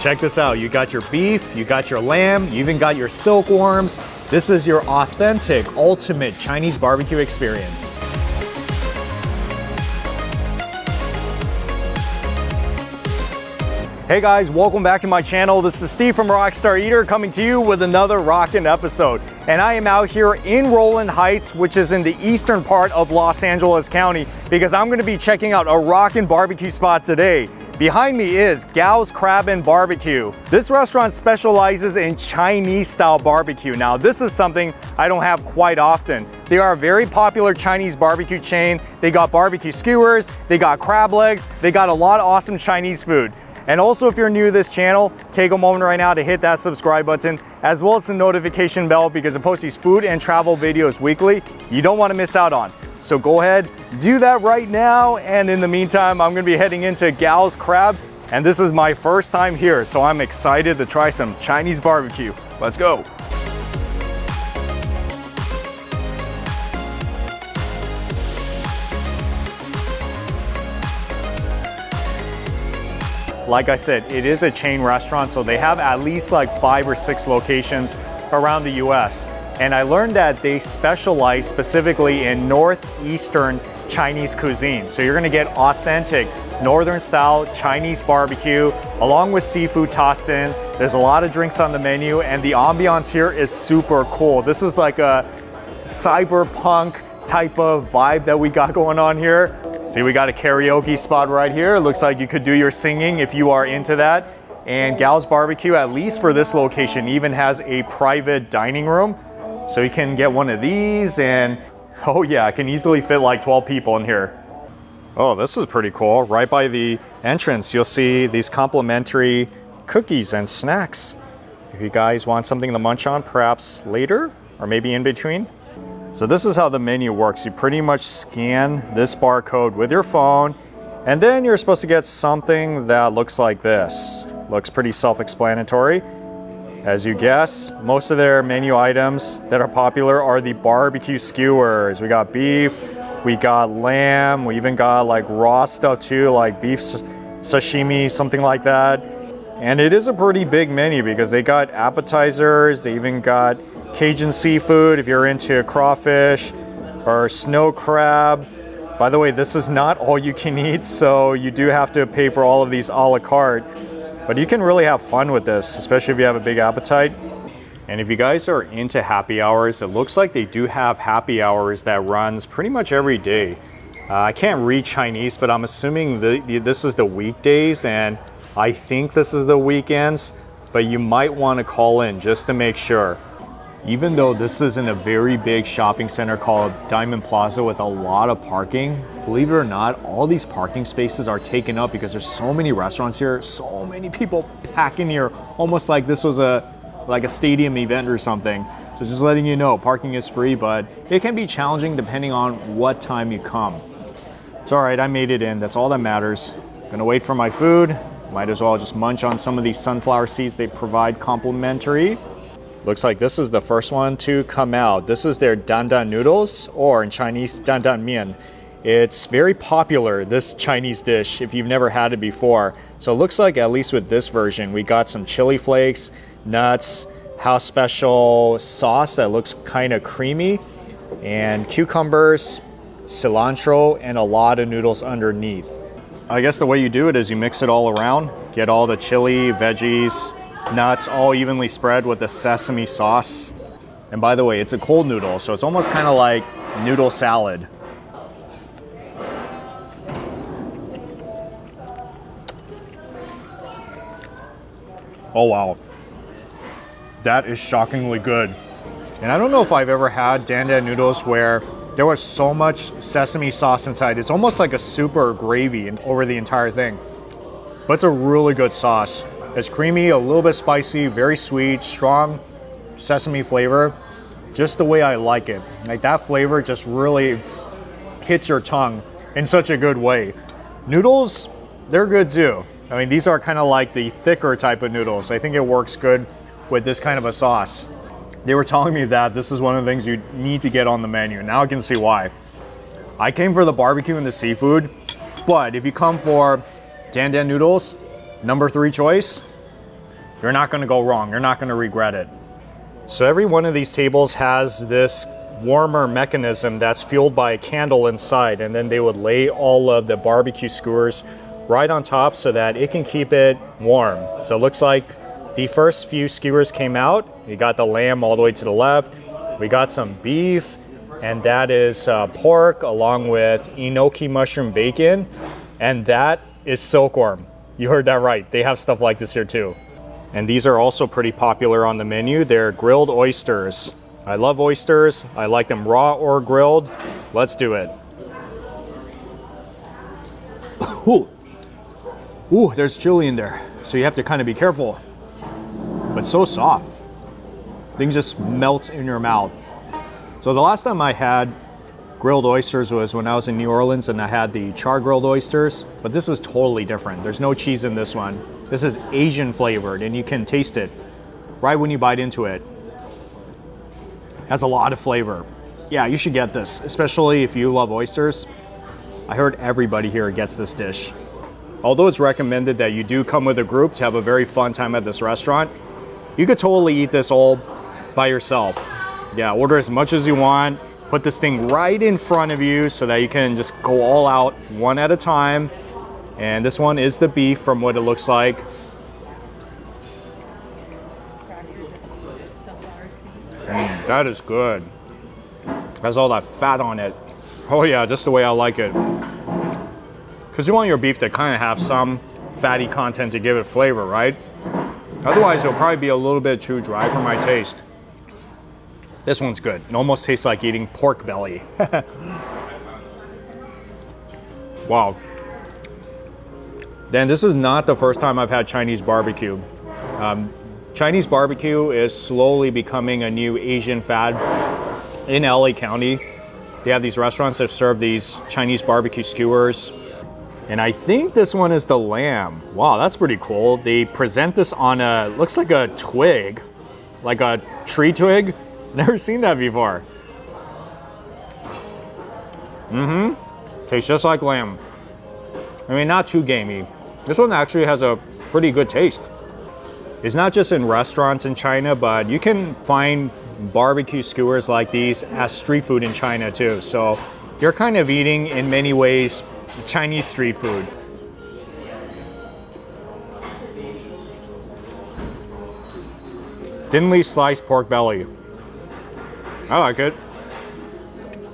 Check this out. You got your beef, you got your lamb, you even got your silkworms. This is your authentic, ultimate Chinese barbecue experience. Hey guys, welcome back to my channel. This is Steve from Rockstar Eater coming to you with another rockin' episode. And I am out here in Rowland Heights, which is in the eastern part of Los Angeles County, because I'm gonna be checking out a rockin' barbecue spot today. Behind me is Gao's Crab and Barbecue. This restaurant specializes in Chinese style barbecue. Now this is something I don't have quite often. They are a very popular Chinese barbecue chain. They got barbecue skewers, they got crab legs, they got a lot of awesome Chinese food. And also, if you're new to this channel, take a moment right now to hit that subscribe button, as well as the notification bell, because it posts these food and travel videos weekly you don't want to miss out on. So go ahead, do that right now. And in the meantime, I'm gonna be heading into Gao's Crab, and this is my first time here, so I'm excited to try some Chinese barbecue. Let's go. Like I said, it is a chain restaurant, so they have at least like 5 or 6 locations around the US. And I learned that they specialize specifically in northeastern Chinese cuisine. So you're gonna get authentic northern style Chinese barbecue along with seafood tossed in. There's a lot of drinks on the menu, and the ambiance here is super cool. This is like a cyberpunk type of vibe that we got going on here. See, we got a karaoke spot right here. Looks like you could do your singing if you are into that. And Gao's Barbecue, at least for this location, even has a private dining room. So you can get one of these, and oh yeah, I can easily fit like 12 people in here. Oh, this is pretty cool. Right by the entrance, you'll see these complimentary cookies and snacks. If you guys want something to munch on, perhaps later, or maybe in between. So this is how the menu works. You pretty much scan this barcode with your phone, and then you're supposed to get something that looks like this. Looks pretty self-explanatory. As you guess, most of their menu items that are popular are the barbecue skewers. We got beef, we got lamb, we even got like raw stuff too, like beef sashimi, something like that. And it is a pretty big menu because they got appetizers, they even got Cajun seafood if you're into crawfish or snow crab. By the way, this is not all you can eat, so you do have to pay for all of these a la carte. But you can really have fun with this, especially if you have a big appetite. And if you guys are into happy hours, it looks like they do have happy hours that runs pretty much every day. I can't read Chinese, but I'm assuming this is the weekdays, and I think this is the weekends, but you might want to call in just to make sure. Even though this is in a very big shopping center called Diamond Plaza with a lot of parking, believe it or not, all these parking spaces are taken up because there's so many restaurants here, so many people packing here, almost like this was like a stadium event or something. So just letting you know, parking is free, but it can be challenging depending on what time you come. It's all right, I made it in, that's all that matters. Gonna wait for my food. Might as well just munch on some of these sunflower seeds they provide complimentary. Looks like this is the first one to come out. This is their Danda Noodles, or in Chinese, Dan Dan Mian. It's very popular, this Chinese dish, if you've never had it before. So it looks like, at least with this version, we got some chili flakes, nuts, house special sauce that looks kind of creamy, and cucumbers, cilantro, and a lot of noodles underneath. I guess the way you do it is you mix it all around, get all the chili, veggies, nuts all evenly spread with the sesame sauce. And by the way, it's a cold noodle, so it's almost kind of like noodle salad. Oh wow, that is shockingly good. And I don't know if I've ever had Dan Dan Noodles where there was so much sesame sauce inside. It's almost like a soup or gravy over the entire thing. But it's a really good sauce. It's creamy, a little bit spicy, very sweet, strong sesame flavor. Just the way I like it. Like that flavor just really hits your tongue in such a good way. Noodles, they're good too. I mean, these are kind of like the thicker type of noodles. I think it works good with this kind of a sauce. They were telling me that this is one of the things you need to get on the menu. Now I can see why. I came for the barbecue and the seafood, but if you come for Dan Dan Noodles, number 3 choice, You're not gonna go wrong. You're not gonna regret it. So every one of these tables has this warmer mechanism that's fueled by a candle inside, and then they would lay all of the barbecue skewers right on top so that it can keep it warm. So it looks like the first few skewers came out. You got the lamb all the way to the left. We got some beef, and that is pork along with enoki mushroom bacon, and that is silkworm. You heard that right. They have stuff like this here too. And these are also pretty popular on the menu. They're grilled oysters. I love oysters. I like them raw or grilled. Let's do it. Ooh. Ooh, there's chili in there. So you have to kind of be careful. But so soft. Thing just melts in your mouth. So the last time I had grilled oysters was when I was in New Orleans, and I had the char grilled oysters, but this is totally different. There's no cheese in this one. This is Asian flavored, and you can taste it right when you bite into it. It has a lot of flavor. Yeah, you should get this, especially if you love oysters. I heard everybody here gets this dish. Although it's recommended that you do come with a group to have a very fun time at this restaurant, you could totally eat this all by yourself. Yeah, order as much as you want. Put this thing right in front of you so that you can just go all out one at a time. And this one is the beef from what it looks like. And that is good. Has all that fat on it. Oh yeah, just the way I like it. Because you want your beef to kind of have some fatty content to give it flavor, right? Otherwise, it'll probably be a little bit too dry for my taste. This one's good. It almost tastes like eating pork belly. Wow. Dan, this is not the first time I've had Chinese barbecue. Chinese barbecue is slowly becoming a new Asian fad in LA County. They have these restaurants that serve these Chinese barbecue skewers. And I think this one is the lamb. Wow, that's pretty cool. They present this on a, looks like a twig, like a tree twig. Never seen that before. Tastes just like lamb. I mean, not too gamey. This one actually has a pretty good taste. It's not just in restaurants in China, but you can find barbecue skewers like these as street food in China too. So you're kind of eating, in many ways, Chinese street food. Thinly sliced pork belly. I like it.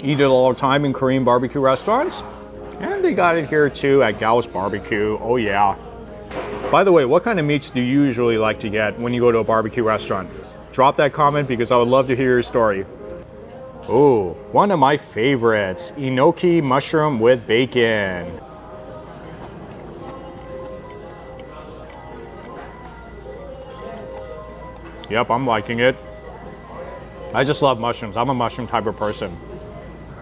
Eat it all the time in Korean barbecue restaurants. And they got it here too at Gao's Barbecue. Oh yeah. By the way, what kind of meats do you usually like to get when you go to a barbecue restaurant? Drop that comment because I would love to hear your story. Oh, one of my favorites, enoki mushroom with bacon. Yep, I'm liking it. I just love mushrooms. I'm a mushroom type of person.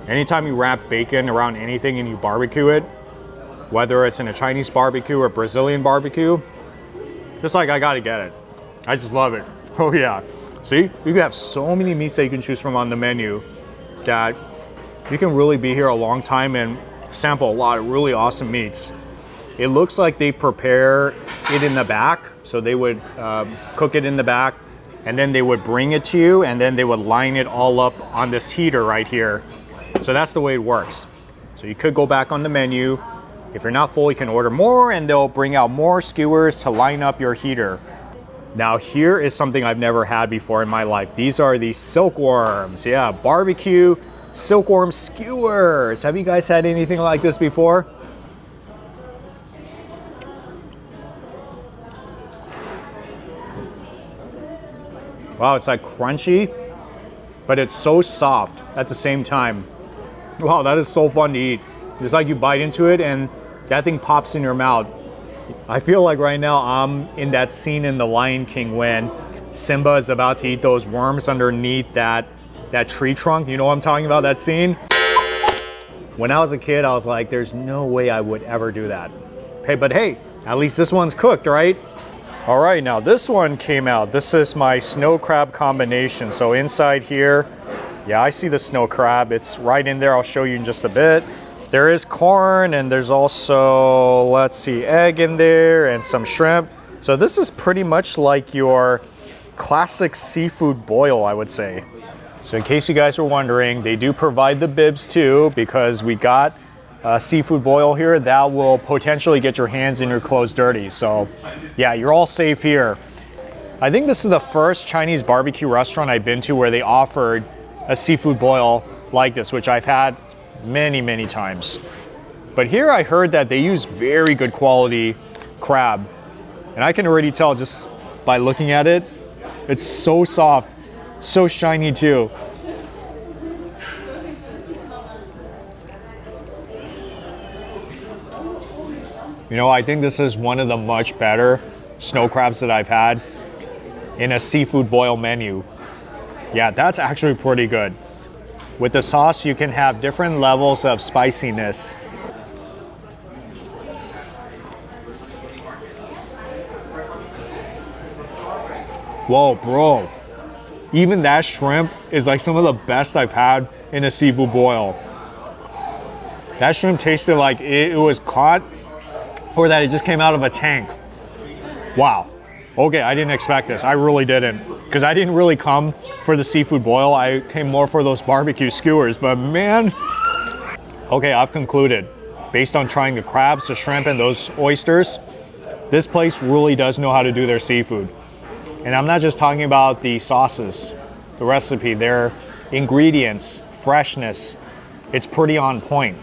Anytime you wrap bacon around anything and you barbecue it, whether it's in a Chinese barbecue or Brazilian barbecue, just like I gotta get it. I just love it. Oh yeah. See, you have so many meats that you can choose from on the menu that you can really be here a long time and sample a lot of really awesome meats. It looks like they prepare it in the back. So they would cook it in the back, and then they would bring it to you, and then they would line it all up on this heater right here. So that's the way it works. So you could go back on the menu. If you're not full, you can order more, and they'll bring out more skewers to line up your heater. Now here is something I've never had before in my life. These are the silkworms. Yeah, barbecue silkworm skewers. Have you guys had anything like this before? Wow, it's like crunchy, but it's so soft at the same time. Wow, that is so fun to eat. It's like you bite into it and that thing pops in your mouth. I feel like right now I'm in that scene in The Lion King when Simba is about to eat those worms underneath that tree trunk. You know what I'm talking about, that scene? When I was a kid, I was like, there's no way I would ever do that. Hey, but hey, at least this one's cooked, right? All right, now this one came out. This is my snow crab combination. So inside here, yeah, I see the snow crab. It's right in there. I'll show you in just a bit. There is corn, and there's also, let's see, egg in there and some shrimp. So this is pretty much like your classic seafood boil, I would say. So in case you guys were wondering, they do provide the bibs too, because we got a seafood boil here that will potentially get your hands and your clothes dirty. So yeah, you're all safe here. I think this is the first Chinese barbecue restaurant I've been to where they offered a seafood boil like this, which I've had many, many times. But here I heard that they use very good quality crab. And I can already tell just by looking at it, it's so soft, so shiny too. You know, I think this is one of the much better snow crabs that I've had in a seafood boil menu. Yeah, that's actually pretty good. With the sauce, you can have different levels of spiciness. Whoa, bro. Even that shrimp is like some of the best I've had in a seafood boil. That shrimp tasted like it was caught or that it just came out of a tank. Wow. Okay, I didn't expect this. I really didn't. Because I didn't really come for the seafood boil. I came more for those barbecue skewers. But man, okay, I've concluded. Based on trying the crabs, the shrimp, and those oysters, this place really does know how to do their seafood. And I'm not just talking about the sauces, the recipe, their ingredients, freshness. It's pretty on point.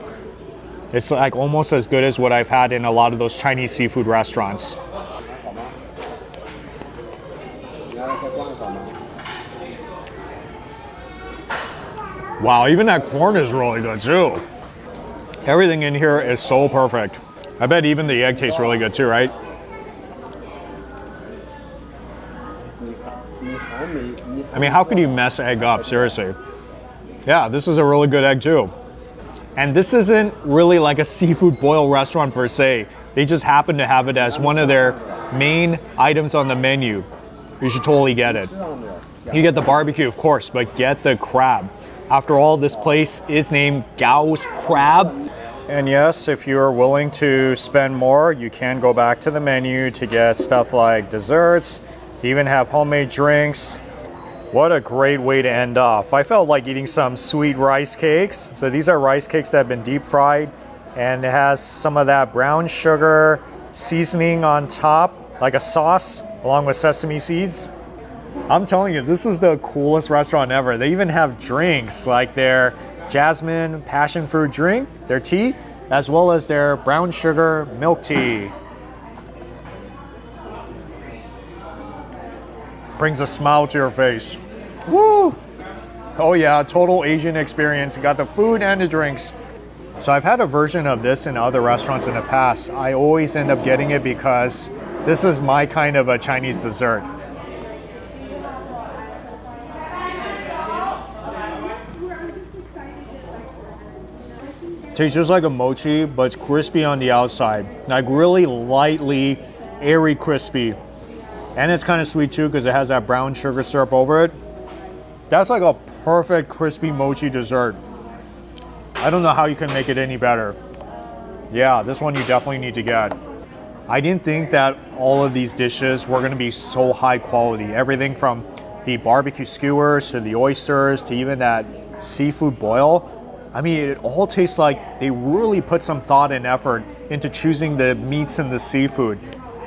It's like almost as good as what I've had in a lot of those Chinese seafood restaurants. Wow, even that corn is really good too. Everything in here is so perfect. I bet even the egg tastes really good too, right? I mean, how could you mess egg up, seriously? Yeah, this is a really good egg too. And this isn't really like a seafood boil restaurant per se. They just happen to have it as one of their main items on the menu. You should totally get it. You get the barbecue, of course, but get the crab. After all, this place is named Gao's Crab. And yes, if you're willing to spend more, you can go back to the menu to get stuff like desserts. They even have homemade drinks. What a great way to end off. I felt like eating some sweet rice cakes. So these are rice cakes that have been deep fried, and it has some of that brown sugar seasoning on top, like a sauce, along with sesame seeds. I'm telling you, this is the coolest restaurant ever. They even have drinks like their jasmine passion fruit drink, their tea, as well as their brown sugar milk tea. Brings a smile to your face. Woo! Oh yeah, total Asian experience. You got the food and the drinks. So I've had a version of this in other restaurants in the past. I always end up getting it because this is my kind of a Chinese dessert. Tastes just like a mochi, but it's crispy on the outside. Like really lightly, airy crispy. And it's kind of sweet too because it has that brown sugar syrup over it. That's like a perfect crispy mochi dessert. I don't know how you can make it any better. Yeah, this one you definitely need to get. I didn't think that all of these dishes were going to be so high quality. Everything from the barbecue skewers to the oysters to even that seafood boil. I mean, it all tastes like they really put some thought and effort into choosing the meats and the seafood.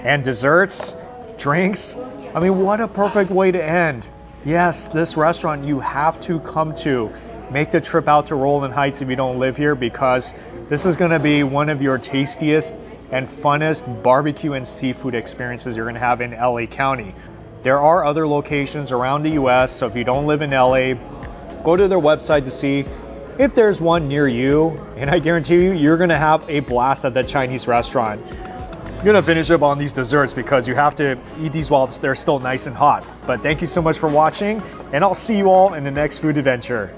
And desserts, drinks. I mean, what a perfect way to end. Yes, this restaurant you have to come to. Make the trip out to Rowland Heights if you don't live here, because this is going to be one of your tastiest and funnest barbecue and seafood experiences you're going to have in LA County. There are other locations around the US, so if you don't live in LA, go to their website to see if there's one near you, and I guarantee you, you're going to have a blast at that Chinese restaurant. I'm going to finish up on these desserts because you have to eat these while they're still nice and hot. But thank you so much for watching, and I'll see you all in the next food adventure.